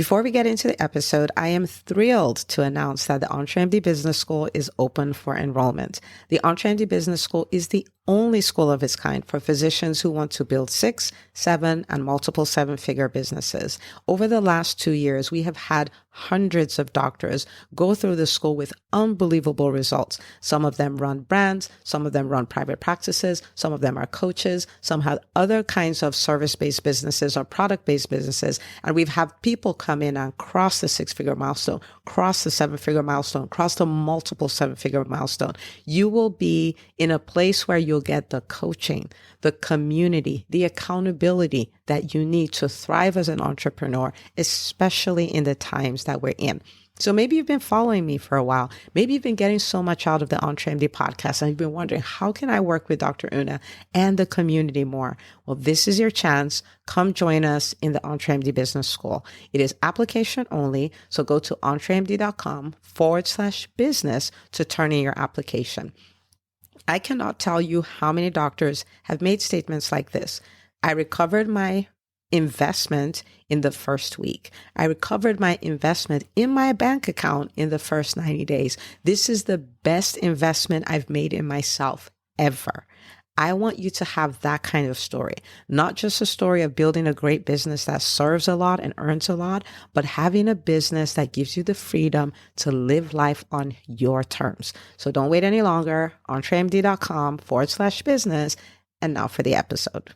Before we get into the episode, I am thrilled to announce that the EntreMD Business School is open for enrollment. The EntreMD Business School is the only school of its kind for physicians who want to build 6, 7, and multiple 7-figure businesses. Over the last 2 years, we have had hundreds of doctors go through the school with unbelievable results. Some of them run brands, some of them run private practices, some of them are coaches, some have other kinds of service-based businesses or product-based businesses. And we've had people come in and cross the 6-figure milestone, cross the 7-figure milestone, cross the multiple 7-figure milestone. You will be in a place where you'll get the coaching, the community, the accountability that you need to thrive as an entrepreneur, especially in the times that we're in. So maybe you've been following me for a while. Maybe you've been getting so much out of the EntreMD podcast and you've been wondering, how can I work with Dr. Una and the community more? Well, this is your chance. Come join us in the EntreMD Business School. It is application only. So go to entremd.com/business to turn in your application. I cannot tell you how many doctors have made statements like this. I recovered my investment in the first week. I recovered my investment in my bank account in the first 90 days. This is the best investment I've made in myself ever. I want you to have that kind of story, not just a story of building a great business that serves a lot and earns a lot, but having a business that gives you the freedom to live life on your terms. So don't wait any longer. entremd.com/business. And now for the episode.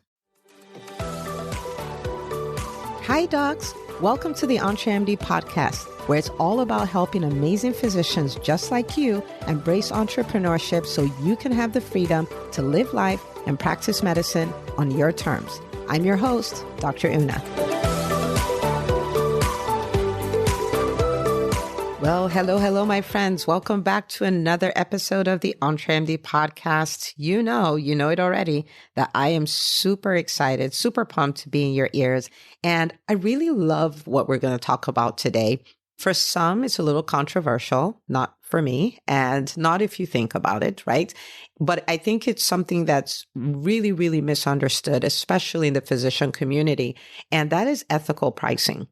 Hi, docs. Welcome to the EntreMD podcast, where it's all about helping amazing physicians just like you embrace entrepreneurship so you can have the freedom to live life and practice medicine on your terms. I'm your host, Dr. Una. Well, hello, my friends. Welcome back to another episode of the EntreMD podcast. You know it already, that I am super excited, super pumped to be in your ears. And I really love what we're going to talk about today. For some, it's a little controversial, not for me, and not if you think about it, right? But I think it's something that's really, really misunderstood, especially in the physician community, and that is ethical pricing.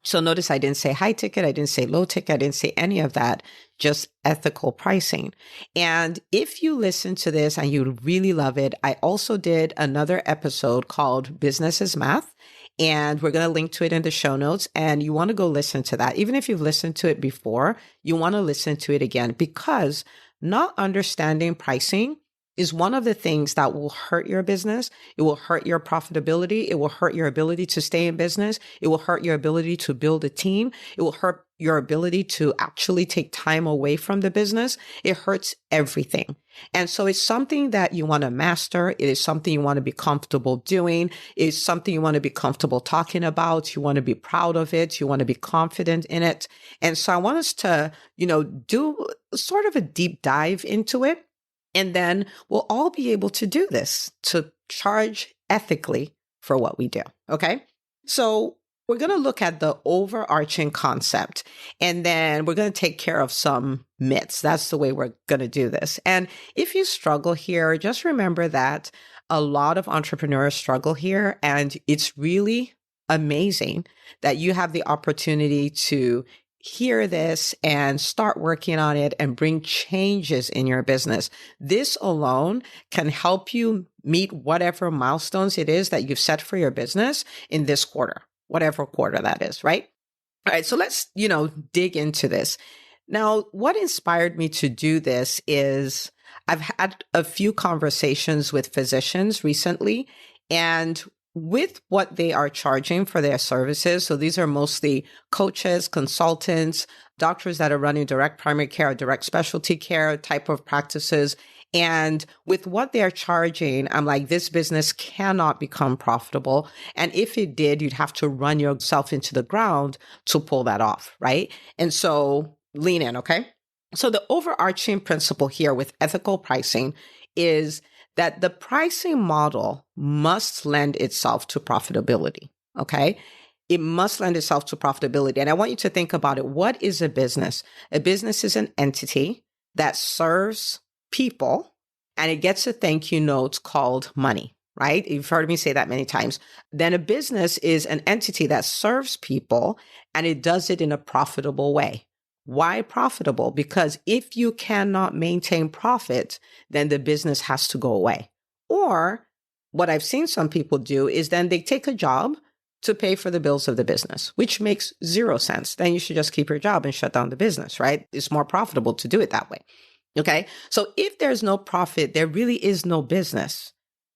So notice I didn't say high ticket, I didn't say low ticket, I didn't say any of that, just ethical pricing. And if you listen to this and you really love it, I also did another episode called Business is Math. And we're going to link to it in the show notes. And you want to go listen to that. Even if you've listened to it before, you want to listen to it again, because not understanding pricing is one of the things that will hurt your business. It will hurt your profitability. It will hurt your ability to stay in business. It will hurt your ability to build a team. It will hurt your ability to actually take time away from the business. It hurts everything. And so it's something that you want to master. It is something you want to be comfortable doing. It is something you want to be comfortable talking about. You want to be proud of it. You want to be confident in it. And so I want us to, do sort of a deep dive into it. And then we'll all be able to do this, to charge ethically for what we do. Okay. So we're going to look at the overarching concept, and then we're going to take care of some myths. That's the way we're going to do this. And if you struggle here, just remember that a lot of entrepreneurs struggle here, and it's really amazing that you have the opportunity to hear this and start working on it and bring changes in your business. This alone can help you meet whatever milestones it is that you've set for your business in this quarter, whatever quarter that is, right? All right, so let's, dig into this. Now, what inspired me to do this is I've had a few conversations with physicians recently, and with what they are charging for their services. So these are mostly coaches, consultants, doctors that are running direct primary care, direct specialty care type of practices. And with what they're charging, I'm like, this business cannot become profitable. And if it did, you'd have to run yourself into the ground to pull that off, right? And so lean in, okay? So the overarching principle here with ethical pricing is that the pricing model must lend itself to profitability, okay? It must lend itself to profitability. And I want you to think about it. What is a business? A business is an entity that serves people, and it gets a thank you note called money, right? You've heard me say that many times. Then a business is an entity that serves people and it does it in a profitable way. Why profitable? Because if you cannot maintain profit, then the business has to go away. Or what I've seen some people do is then they take a job to pay for the bills of the business, which makes zero sense. Then you should just keep your job and shut down the business, right? It's more profitable to do it that way. Okay. So if there's no profit, there really is no business,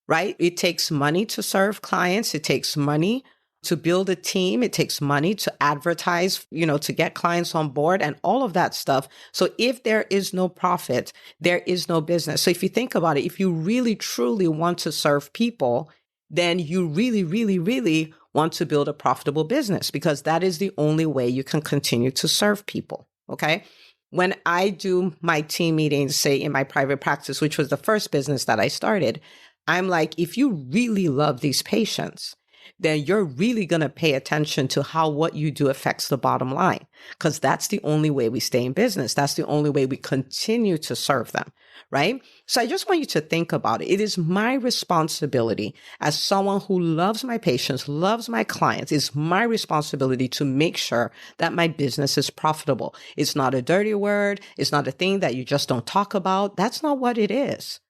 right? It takes money to serve clients. It takes money to build a team. It takes money to advertise, to get clients on board and all of that stuff. So if there is no profit, there is no business. So if you think about it, if you really, truly want to serve people, then you really, really, really want to build a profitable business because that is the only way you can continue to serve people. Okay. When I do my team meetings, say in my private practice, which was the first business that I started, I'm like, if you really love these patients, then you're really going to pay attention to how what you do affects the bottom line, because that's the only way we stay in business. That's the only way we continue to serve them, right? So I just want you to think about it. It is my responsibility as someone who loves my patients, loves my clients. It's my responsibility to make sure that my business is profitable. It's not a dirty word. It's not a thing that you just don't talk about. That's not what it is.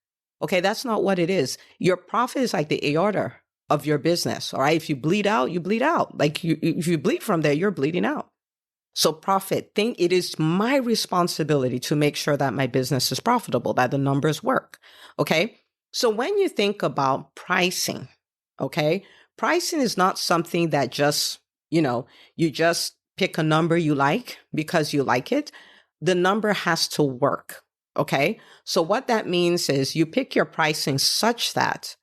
Okay, that's not what it is. Your profit is like the aorta of your business. All right. If you bleed out, you bleed out. Like if you bleed from there, you're bleeding out. So profit, it is my responsibility to make sure that my business is profitable, that the numbers work. Okay. So when you think about pricing, okay, pricing is not something that just, you just pick a number you like because you like it. The number has to work. Okay. So what that means is you pick your pricing such that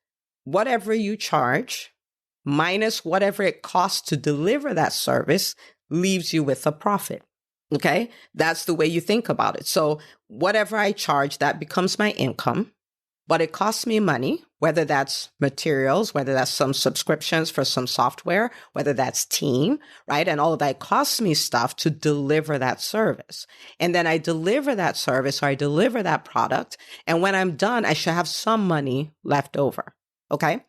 whatever you charge minus whatever it costs to deliver that service leaves you with a profit. Okay. That's the way you think about it. So whatever I charge, that becomes my income, but it costs me money, whether that's materials, whether that's some subscriptions for some software, whether that's team, right? And all of that costs me stuff to deliver that service. And then I deliver that service or I deliver that product. And when I'm done, I should have some money left over. Okay.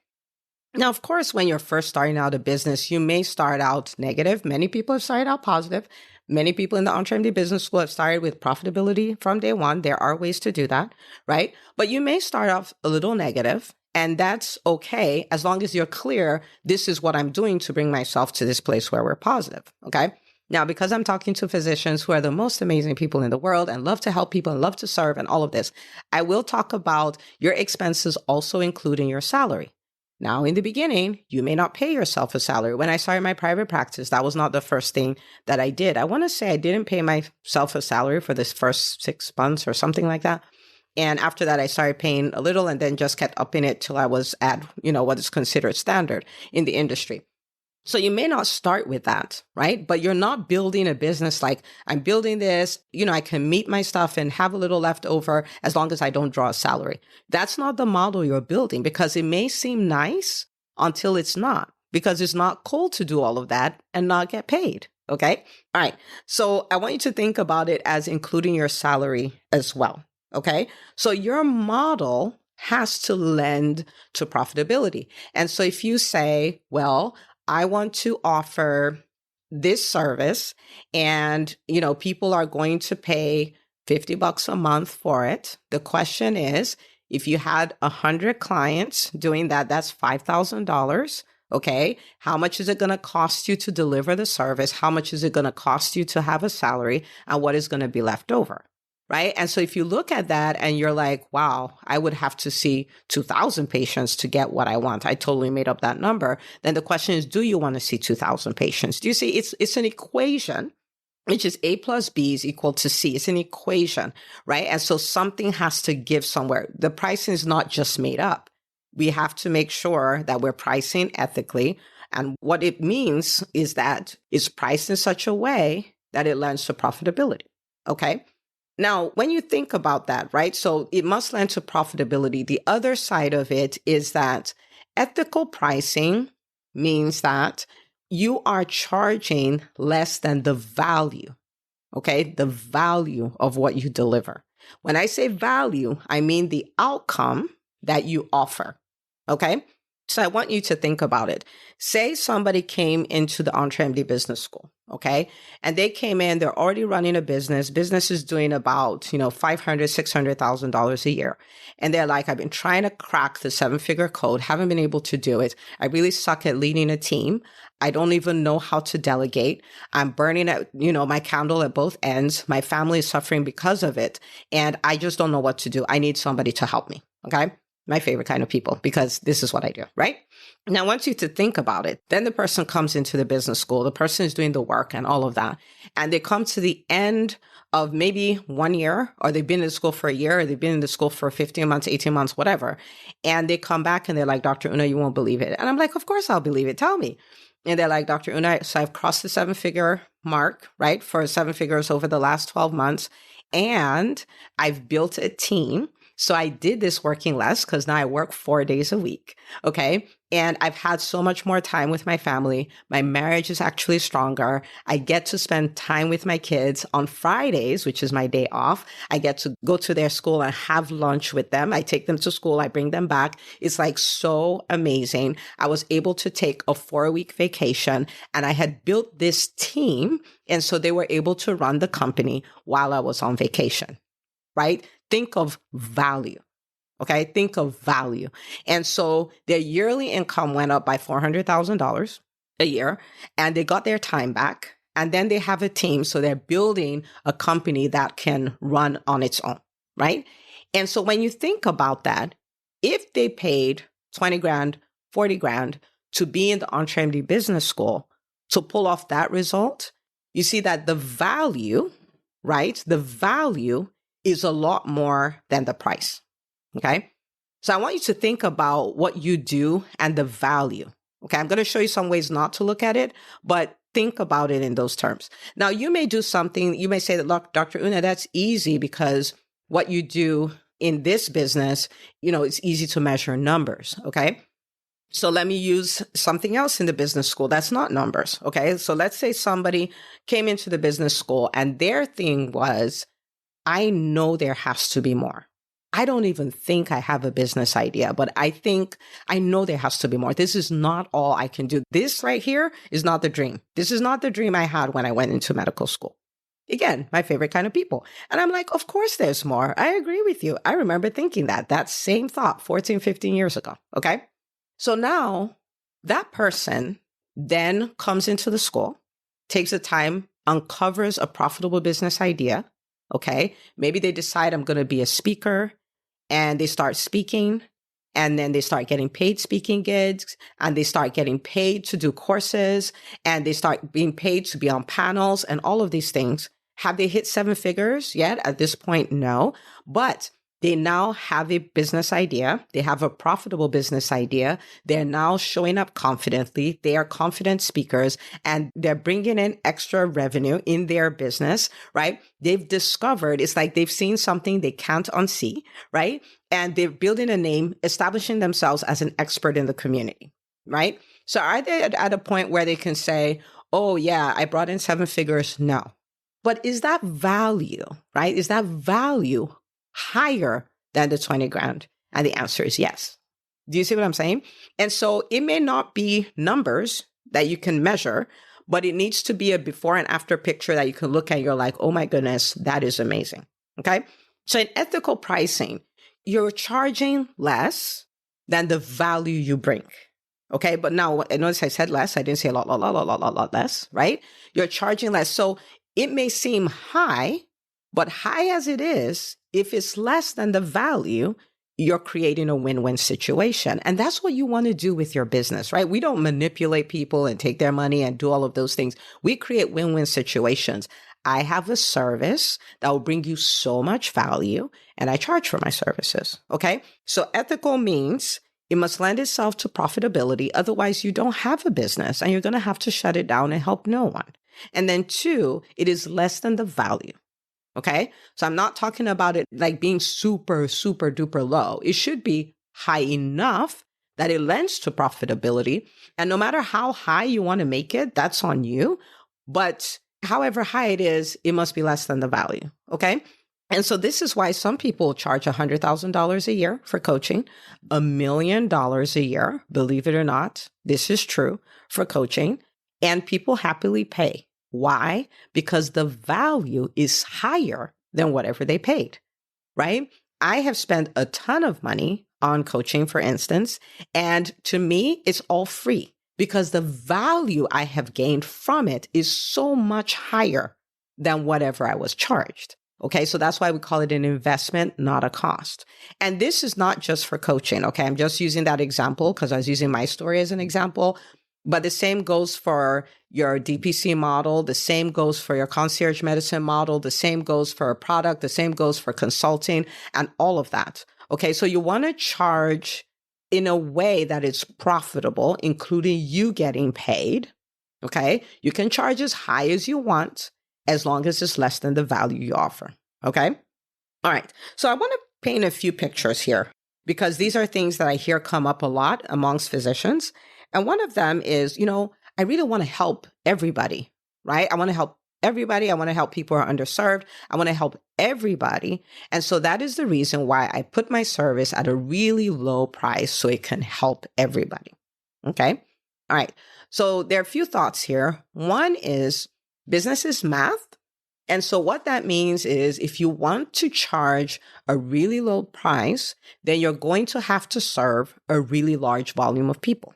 Now, of course, when you're first starting out a business, you may start out negative. Many people have started out positive. Many people in the EntreMD Business School have started with profitability from day one. There are ways to do that, right? But you may start off a little negative, and that's okay as long as you're clear, this is what I'm doing to bring myself to this place where we're positive. Okay. Now, because I'm talking to physicians who are the most amazing people in the world and love to help people and love to serve and all of this, I will talk about your expenses also including your salary. Now, in the beginning, you may not pay yourself a salary. When I started my private practice, that was not the first thing that I did. I want to say I didn't pay myself a salary for this first 6 months or something like that. And after that, I started paying a little and then just kept upping it till I was at, what is considered standard in the industry. So you may not start with that, right? But you're not building a business like I'm building this, I can meet my stuff and have a little left over as long as I don't draw a salary. That's not the model you're building because it may seem nice until it's not, because it's not cool to do all of that and not get paid. Okay. All right. So I want you to think about it as including your salary as well. Okay. So your model has to lend to profitability. And so if you say, well, I want to offer this service and, people are going to pay $50 a month for it. The question is, if you had 100 clients doing that, that's $5,000. Okay. How much is it going to cost you to deliver the service? How much is it going to cost you to have a salary? And what is going to be left over? Right. And so if you look at that and you're like, wow, I would have to see 2,000 patients to get what I want. I totally made up that number. Then the question is, do you want to see 2,000 patients? Do you see it's an equation, which is A plus B is equal to C. It's an equation, right? And so something has to give somewhere. The pricing is not just made up. We have to make sure that we're pricing ethically. And what it means is that it's priced in such a way that it lends to profitability. Okay. Now, when you think about that, right? So it must lend to profitability. The other side of it is that ethical pricing means that you are charging less than the value, okay? The value of what you deliver. When I say value, I mean the outcome that you offer, okay? So I want you to think about it. Say somebody came into the EntreMD Business School, okay? And they came in, they're already running a business. Business is doing about, $500,000, $600,000 a year. And they're like, I've been trying to crack the 7-figure code, haven't been able to do it. I really suck at leading a team. I don't even know how to delegate. I'm burning at, my candle at both ends. My family is suffering because of it. And I just don't know what to do. I need somebody to help me, okay? My favorite kind of people, because this is what I do, right? Now, I want you to think about it. Then the person comes into the business school. The person is doing the work and all of that. And they come to the end of maybe 1 year, or they've been in school for a year, or they've been in the school for 15 months, 18 months, whatever. And they come back and they're like, Dr. Una, you won't believe it. And I'm like, of course I'll believe it. Tell me. And they're like, Dr. Una, so I've crossed the 7-figure mark, right? For 7 figures over the last 12 months. And I've built a team. So I did this working less because now I work 4 days a week. Okay. And I've had so much more time with my family. My marriage is actually stronger. I get to spend time with my kids on Fridays, which is my day off. I get to go to their school and have lunch with them. I take them to school. I bring them back. It's like so amazing. I was able to take a 4-week vacation and I had built this team. And so they were able to run the company while I was on vacation, right? Think of value. Okay. Think of value. And so their yearly income went up by $400,000 a year and they got their time back. And then they have a team. So they're building a company that can run on its own. Right. And so when you think about that, if they paid 20 grand, 40 grand to be in the EntreMD Business School to pull off that result, you see that the value, right? The value is a lot more than the price. Okay. So I want you to think about what you do and the value. Okay. I'm going to show you some ways not to look at it, but think about it in those terms. Now, you may do something, you may say that, look, Dr. Una, that's easy because what you do in this business, it's easy to measure numbers. Okay. So let me use something else in the business school that's not numbers. Okay. So let's say somebody came into the business school and their thing was, I know there has to be more. I don't even think I have a business idea, but I know there has to be more. This is not all I can do. This right here is not the dream. This is not the dream I had when I went into medical school. Again, my favorite kind of people. And I'm like, of course there's more. I agree with you. I remember thinking that same thought 14, 15 years ago. Okay. So now that person then comes into the school, takes the time, uncovers a profitable business idea. Okay. Maybe they decide I'm going to be a speaker and they start speaking and then they start getting paid speaking gigs and they start getting paid to do courses and they start being paid to be on panels and all of these things. Have they hit 7 figures yet? At this point, no, but they now have a business idea. They have a profitable business idea. They're now showing up confidently. They are confident speakers and they're bringing in extra revenue in their business, right? They've discovered, it's like they've seen something they can't unsee, right? And they're building a name, establishing themselves as an expert in the community, right? So are they at a point where they can say, oh yeah, I brought in 7 figures? No. But is that value, right? Is that value higher than the 20 grand? And the answer is yes. Do you see what I'm saying? And so it may not be numbers that you can measure, but it needs to be a before and after picture that you can look at. You're like, oh my goodness, that is amazing. Okay. So in ethical pricing, you're charging less than the value you bring. Okay. But now notice I said less. I didn't say a lot less, right? You're charging less. So it may seem high, but high as it is, if it's less than the value, you're creating a win-win situation. And that's what you want to do with your business, right? We don't manipulate people and take their money and do all of those things. We create win-win situations. I have a service that will bring you so much value and I charge for my services. Okay. So ethical means it must lend itself to profitability. Otherwise you don't have a business and you're going to have to shut it down and help no one. And then 2, it is less than the value. Okay. So I'm not talking about it like being super, super duper low. It should be high enough that it lends to profitability. And no matter how high you want to make it, that's on you. But however high it is, it must be less than the value. Okay. And so this is why some people charge $100,000 a year for coaching, $1 million a year, believe it or not, this is true, for coaching, and people happily pay. Why? Because the value is higher than whatever they paid, right? I have spent a ton of money on coaching, for instance, and to me, it's all free because the value I have gained from it is so much higher than whatever I was charged. Okay, so that's why we call it an investment, not a cost. And this is not just for coaching. Okay, I'm just using that example because I was using my story as an example. But the same goes for your DPC model. The same goes for your concierge medicine model. The same goes for a product. The same goes for consulting and all of that. Okay, so you want to charge in a way that is profitable, including you getting paid. Okay, you can charge as high as you want, as long as it's less than the value you offer. Okay? All right. So I want to paint a few pictures here because these are things that I hear come up a lot amongst physicians. And one of them is, I really want to help everybody, right? I want to help everybody. I want to help people who are underserved. I want to help everybody. And so that is the reason why I put my service at a really low price so it can help everybody. Okay? All right. So there are a few thoughts here. One is, business is math. And so what that means is if you want to charge a really low price, then you're going to have to serve a really large volume of people.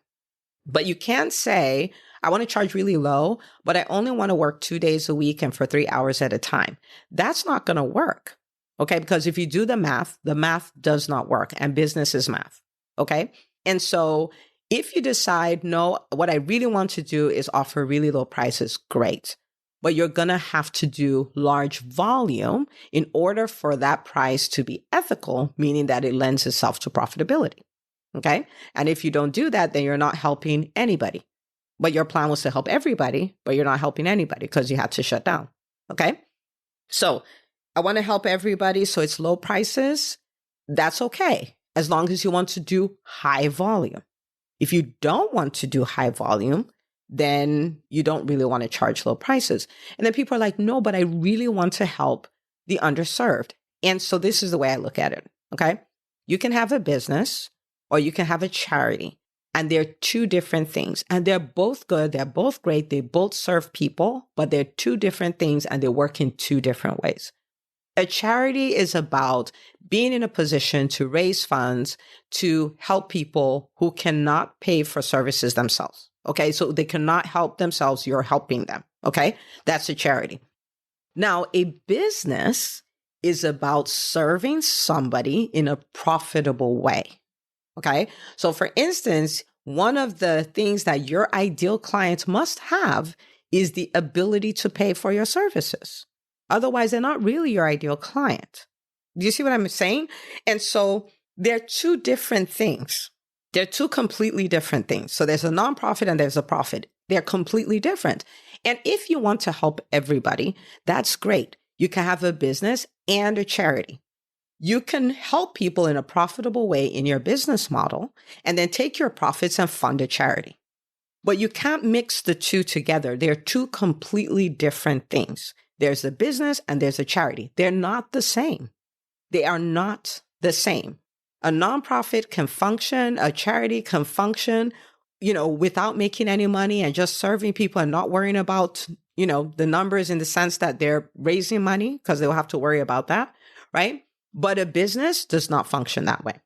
But you can't say, I want to charge really low, but I only want to work 2 days a week and for 3 hours at a time. That's not going to work. Okay. Because if you do the math does not work, and business is math. Okay. And so if you decide, no, what I really want to do is offer really low prices, great. But you're going to have to do large volume in order for that price to be ethical, meaning that it lends itself to profitability. Okay. And if you don't do that, then you're not helping anybody. But your plan was to help everybody, but you're not helping anybody because you had to shut down. Okay. So I want to help everybody. So it's low prices. That's okay. As long as you want to do high volume. If you don't want to do high volume, then you don't really want to charge low prices. And then people are like, no, but I really want to help the underserved. And so this is the way I look at it. Okay. You can have a business or you can have a charity, and they're two different things, and they're both good. They're both great. They both serve people, but they're two different things and they work in two different ways. A charity is about being in a position to raise funds to help people who cannot pay for services themselves. Okay. So they cannot help themselves. You're helping them. Okay. That's a charity. Now, a business is about serving somebody in a profitable way. Okay. So for instance, one of the things that your ideal client must have is the ability to pay for your services. Otherwise, they're not really your ideal client. Do you see what I'm saying? And so they're two different things. They're two completely different things. So there's a nonprofit and there's a profit. They're completely different. And if you want to help everybody, that's great. You can have a business and a charity. You can help people in a profitable way in your business model and then take your profits and fund a charity. But you can't mix the two together. They're two completely different things. There's a business and there's a charity. They're not the same. They are not the same. A nonprofit can function, a charity can function, without making any money and just serving people and not worrying about, the numbers in the sense that they're raising money because they'll have to worry about that, right? But a business does not function that way.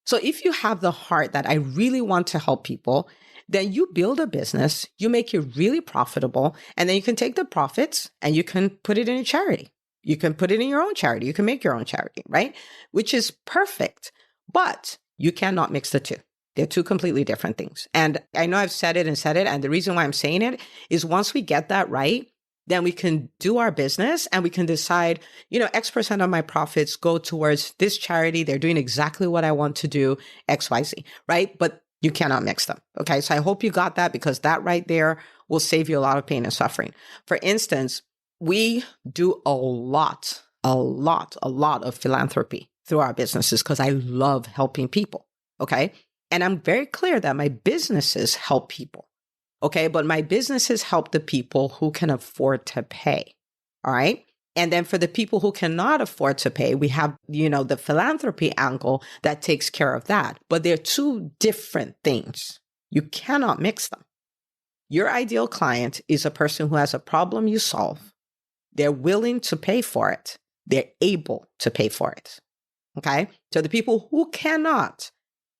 So if you have the heart that I really want to help people, then you build a business, you make it really profitable, and then you can take the profits and you can put it in a charity. You can put it in your own charity. You can make your own charity, right? Which is perfect, but you cannot mix the two. They're two completely different things. And I know I've said it. And the reason why I'm saying it is once we get that right, then we can do our business and we can decide, X% of my profits go towards this charity. They're doing exactly what I want to do, XYZ, right? But you cannot mix them. Okay. So I hope you got that because that right there will save you a lot of pain and suffering. For instance, we do a lot of philanthropy through our businesses because I love helping people. Okay. And I'm very clear that my businesses help people. Okay. But my businesses help the people who can afford to pay. All right. And then for the people who cannot afford to pay, we have, the philanthropy angle that takes care of that. But they're two different things. You cannot mix them. Your ideal client is a person who has a problem you solve. They're willing to pay for it. They're able to pay for it. Okay? So the people who cannot,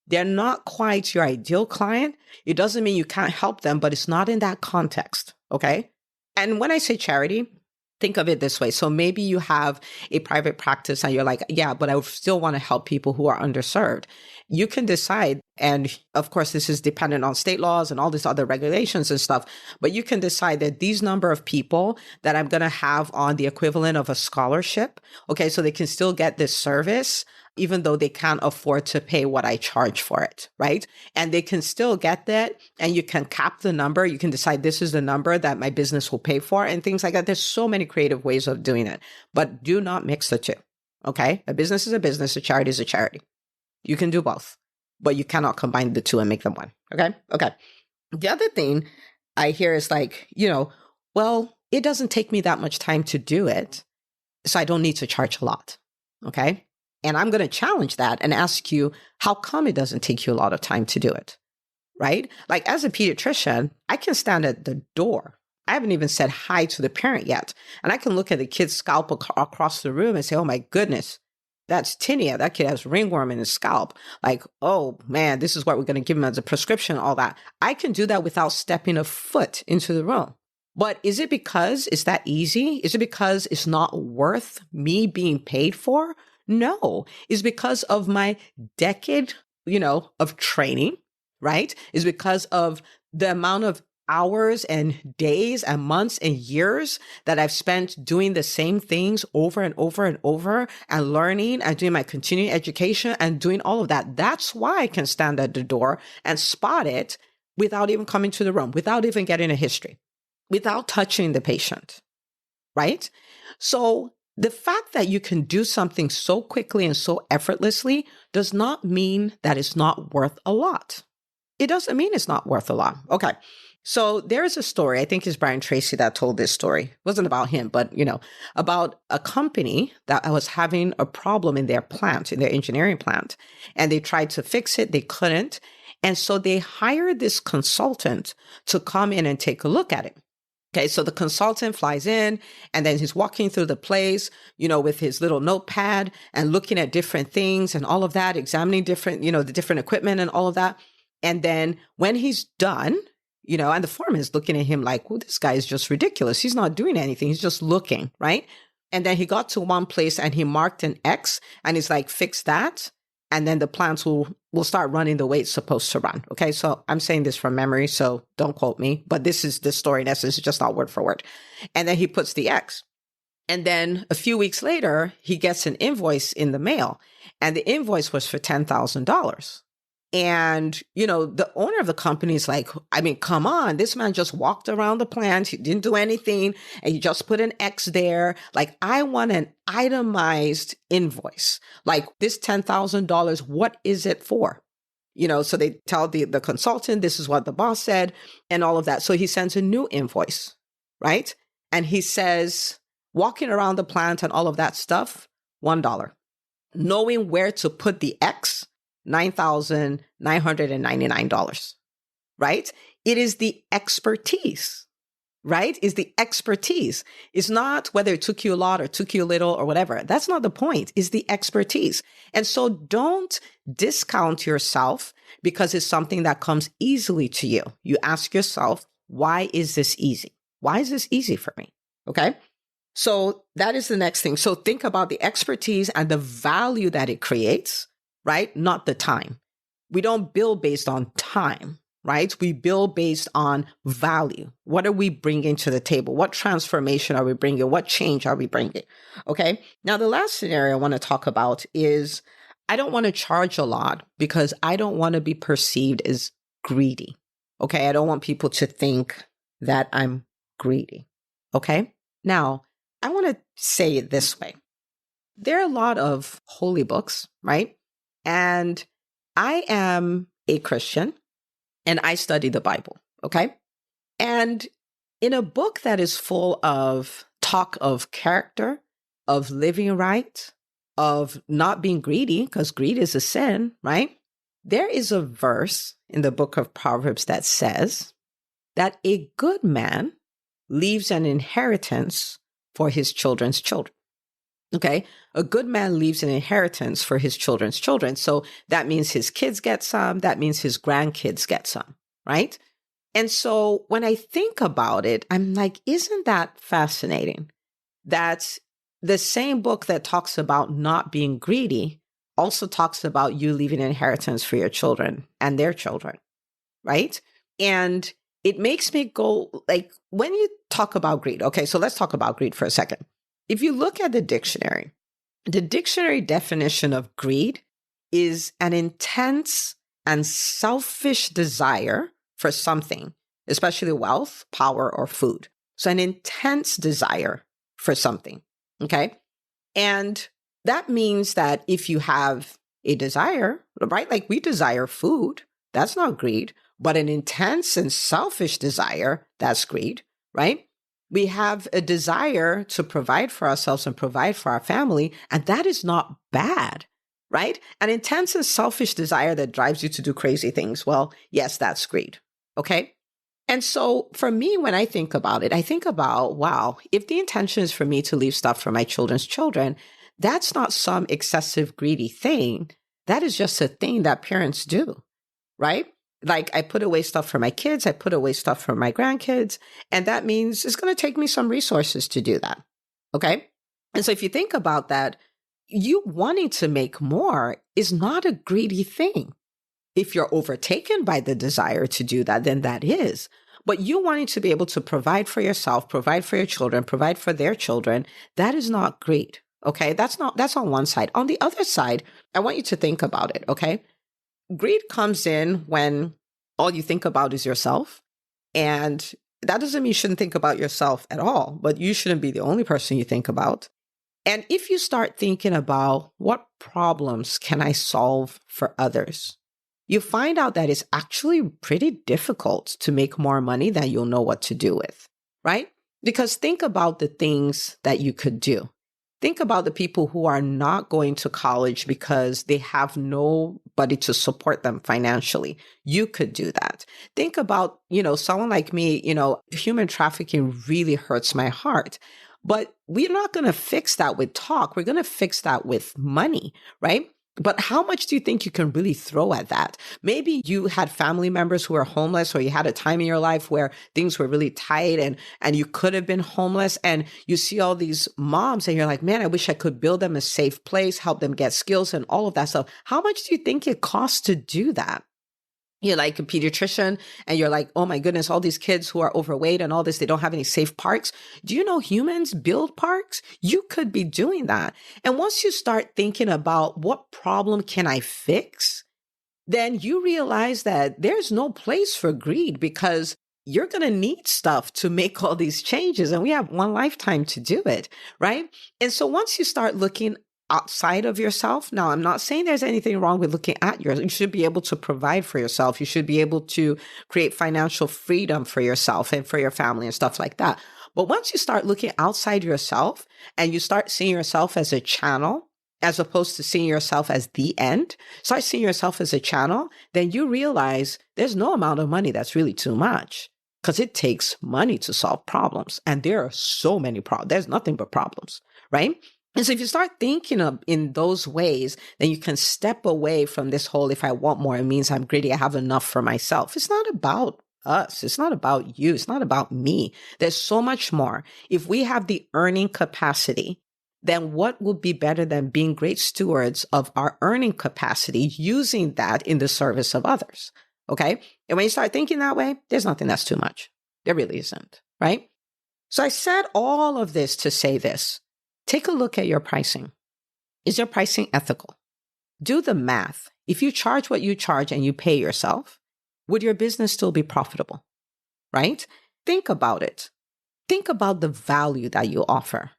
they're not quite your ideal client. It doesn't mean you can't help them, but it's not in that context. Okay? And when I say charity, think of it this way. So maybe you have a private practice and you're like, yeah, but I still want to help people who are underserved. You can decide, and of course, this is dependent on state laws and all these other regulations and stuff, but you can decide that these number of people that I'm going to have on the equivalent of a scholarship, okay, so they can still get this service, even though they can't afford to pay what I charge for it, right? And they can still get that, and you can cap the number. You can decide this is the number that my business will pay for and things like that. There's so many creative ways of doing it, but do not mix the two, okay? A business is a business, a charity is a charity. You can do both, but you cannot combine the two and make them one, okay? Okay. The other thing I hear is like, well, it doesn't take me that much time to do it, so I don't need to charge a lot, okay? And I'm going to challenge that and ask you, how come it doesn't take you a lot of time to do it, right? Like as a pediatrician, I can stand at the door. I haven't even said hi to the parent yet. And I can look at the kid's scalp across the room and say, oh my goodness, that's tinea. That kid has ringworm in his scalp. Like, oh man, this is what we're going to give him as a prescription, all that. I can do that without stepping a foot into the room. But is it because it's that easy? Is it because it's not worth me being paid for? No, it's because of my decade, of training, right? It's because of the amount of hours and days and months and years that I've spent doing the same things over and over and over and learning and doing my continuing education and doing all of that. That's why I can stand at the door and spot it without even coming to the room, without even getting a history, without touching the patient, right? So the fact that you can do something so quickly and so effortlessly does not mean that it's not worth a lot. It doesn't mean it's not worth a lot. Okay. So there is a story, I think it's Brian Tracy that told this story. It wasn't about him, but, about a company that was having a problem in their plant, in their engineering plant. And they tried to fix it. They couldn't. And so they hired this consultant to come in and take a look at it. Okay, so the consultant flies in and then he's walking through the place, with his little notepad and looking at different things and all of that, examining different, the different equipment and all of that. And then when he's done, and the foreman is looking at him like, well, this guy is just ridiculous. He's not doing anything. He's just looking, right? And then he got to one place and he marked an X and he's like, fix that. And then the plants will start running the way it's supposed to run. Okay, so I'm saying this from memory, so don't quote me. But this is the story in essence, it's just not word for word. And then he puts the X. And then a few weeks later, he gets an invoice in the mail. And the invoice was for $10,000. And, the owner of the company is like, I mean, come on, this man just walked around the plant. He didn't do anything. And you just put an X there. Like, I want an itemized invoice. Like this $10,000, what is it for? So they tell the consultant, this is what the boss said and all of that. So he sends a new invoice, right? And he says, walking around the plant and all of that stuff, $1. Knowing where to put the X, $9,999, right? It is the expertise, right? Is the expertise. It's not whether it took you a lot or took you a little or whatever. That's not the point. It's the expertise. And so don't discount yourself because it's something that comes easily to you. You ask yourself, why is this easy? Why is this easy for me? Okay. So that is the next thing. So think about the expertise and the value that it creates, right? Not the time. We don't bill based on time, right? We bill based on value. What are we bringing to the table? What transformation are we bringing? What change are we bringing? Okay. Now, the last scenario I want to talk about is I don't want to charge a lot because I don't want to be perceived as greedy. Okay. I don't want people to think that I'm greedy. Okay. Now, I want to say it this way. There are a lot of holy books, right? And I am a Christian and I study the Bible, okay? And in a book that is full of talk of character of living right, of not being greedy, because greed is a sin, right? There is a verse in the book of Proverbs that says that a good man leaves an inheritance for his children's children. Okay. A good man leaves an inheritance for his children's children. So that means his kids get some. That means his grandkids get some, right? And so when I think about it, I'm like, isn't that fascinating? That the same book that talks about not being greedy also talks about you leaving an inheritance for your children and their children, right? And it makes me go, like, when you talk about greed, okay, so let's talk about greed for a second. If you look at the dictionary definition of greed is an intense and selfish desire for something, especially wealth, power, or food. So an intense desire for something, okay? And that means that if you have a desire, right? Like we desire food, that's not greed, but an intense and selfish desire, that's greed, right? We have a desire to provide for ourselves and provide for our family, and that is not bad, right? An intense and selfish desire that drives you to do crazy things. Well, yes, that's greed, okay? And so for me, when I think about it, I think about, wow, if the intention is for me to leave stuff for my children's children, that's not some excessive greedy thing. That is just a thing that parents do, right? Like I put away stuff for my kids, I put away stuff for my grandkids, and that means it's going to take me some resources to do that. Okay. And so if you think about that, you wanting to make more is not a greedy thing. If you're overtaken by the desire to do that, then that is. But you wanting to be able to provide for yourself, provide for your children, provide for their children, that is not greed. Okay. That's on one side. On the other side, I want you to think about it. Okay. Greed comes in when all you think about is yourself. And that doesn't mean you shouldn't think about yourself at all, but you shouldn't be the only person you think about. And if you start thinking about what problems can I solve for others, you find out that it's actually pretty difficult to make more money than you'll know what to do with, right? Because think about the things that you could do. Think about the people who are not going to college because they have nobody to support them financially. You could do that. Think about, someone like me, human trafficking really hurts my heart. But we're not going to fix that with talk. We're going to fix that with money, right? But how much do you think you can really throw at that? Maybe you had family members who were homeless, or you had a time in your life where things were really tight and you could have been homeless, and you see all these moms and you're like, man, I wish I could build them a safe place, help them get skills and all of that stuff. How much do you think it costs to do that? You're like a pediatrician and you're like, oh my goodness, all these kids who are overweight and all this, they don't have any safe parks. Do you know humans build parks? You could be doing that. And once you start thinking about what problem can I fix, then you realize that there's no place for greed, because you're going to need stuff to make all these changes. And we have one lifetime to do it, right? And so once you start looking outside of yourself. Now, I'm not saying there's anything wrong with looking at yourself. You should be able to provide for yourself. You should be able to create financial freedom for yourself and for your family and stuff like that. But once you start looking outside yourself and you start seeing yourself as a channel, as opposed to seeing yourself as the end, start seeing yourself as a channel, then you realize there's no amount of money that's really too much, because it takes money to solve problems. And there are so many problems. There's nothing but problems, right? And so if you start thinking of in those ways, then you can step away from this whole, if I want more, it means I'm greedy, I have enough for myself. It's not about us. It's not about you. It's not about me. There's so much more. If we have the earning capacity, then what would be better than being great stewards of our earning capacity, using that in the service of others? Okay. And when you start thinking that way, there's nothing that's too much. There really isn't, right? So I said all of this to say this. Take a look at your pricing. Is your pricing ethical? Do the math. If you charge what you charge and you pay yourself, would your business still be profitable? Right? Think about it. Think about the value that you offer.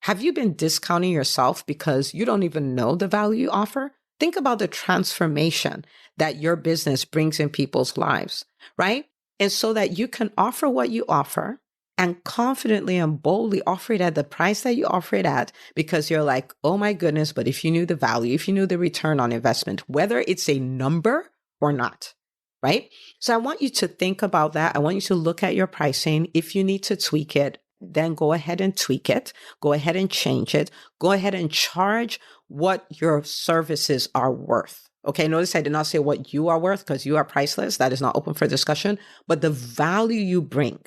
Have you been discounting yourself because you don't even know the value you offer? Think about the transformation that your business brings in people's lives, right? And so that you can offer what you offer, and confidently and boldly offer it at the price that you offer it at, because you're like, oh my goodness, but if you knew the value, if you knew the return on investment, whether it's a number or not, right? So I want you to think about that. I want you to look at your pricing. If you need to tweak it, then go ahead and tweak it. Go ahead and change it. Go ahead and charge what your services are worth. Okay, notice I did not say what you are worth, because you are priceless. That is not open for discussion, but the value you bring,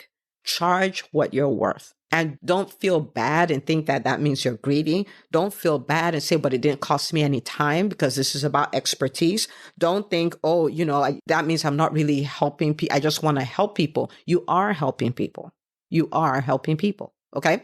charge what you're worth. And don't feel bad and think that that means you're greedy. Don't feel bad and say, but it didn't cost me any time, because this is about expertise. Don't think, oh, that means I'm not really helping people. I just want to help people. You are helping people. You are helping people. Okay.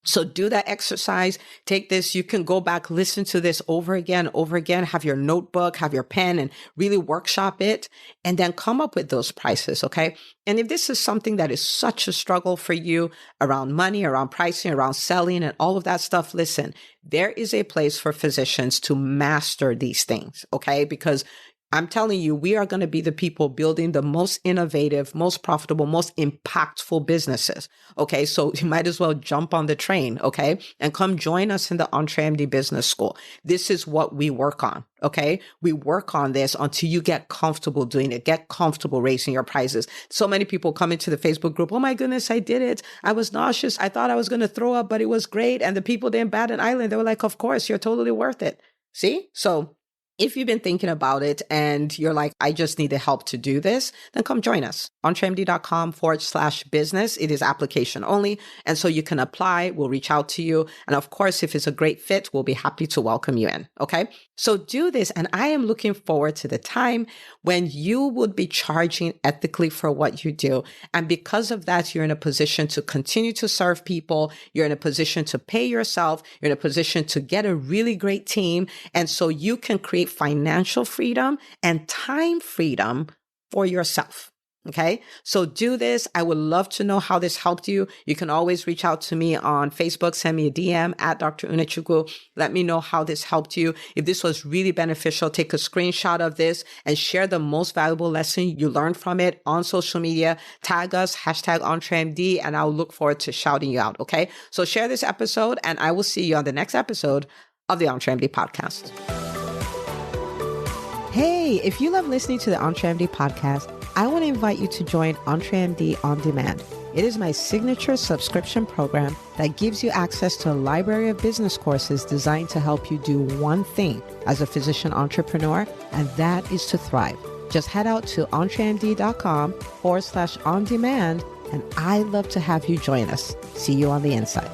So do that exercise. Take this. You can go back, listen to this over again, have your notebook, have your pen, and really workshop it, and then come up with those prices. Okay. And if this is something that is such a struggle for you around money, around pricing, around selling, and all of that stuff, listen, there is a place for physicians to master these things. Okay. Because I'm telling you, we are going to be the people building the most innovative, most profitable, most impactful businesses. Okay. So you might as well jump on the train. Okay. And come join us in the EntreMD Business School. This is what we work on. Okay. We work on this until you get comfortable doing it, get comfortable raising your prices. So many people come into the Facebook group. Oh my goodness, I did it. I was nauseous. I thought I was going to throw up, but it was great. And the people didn't bat an eyelid. They were like, of course, you're totally worth it. See? So if you've been thinking about it and you're like, I just need the help to do this, then come join us. EntreMD.com/business. It is application only. And so you can apply. We'll reach out to you. And of course, if it's a great fit, we'll be happy to welcome you in. Okay. So do this. And I am looking forward to the time when you would be charging ethically for what you do. And because of that, you're in a position to continue to serve people. You're in a position to pay yourself. You're in a position to get a really great team. And so you can create financial freedom and time freedom for yourself. Okay. So do this. I would love to know how this helped you. You can always reach out to me on Facebook, send me a DM at Dr. Unachukwu. Let me know how this helped you. If this was really beneficial, take a screenshot of this and share the most valuable lesson you learned from it on social media. Tag us, #EntreMD, and I'll look forward to shouting you out. Okay. So share this episode and I will see you on the next episode of the EntreMD podcast. Hey, if you love listening to the EntreMD podcast, I want to invite you to join EntreMD On Demand. It is my signature subscription program that gives you access to a library of business courses designed to help you do one thing as a physician entrepreneur, and that is to thrive. Just head out to EntreMD.com/on demand, and I'd love to have you join us. See you on the inside.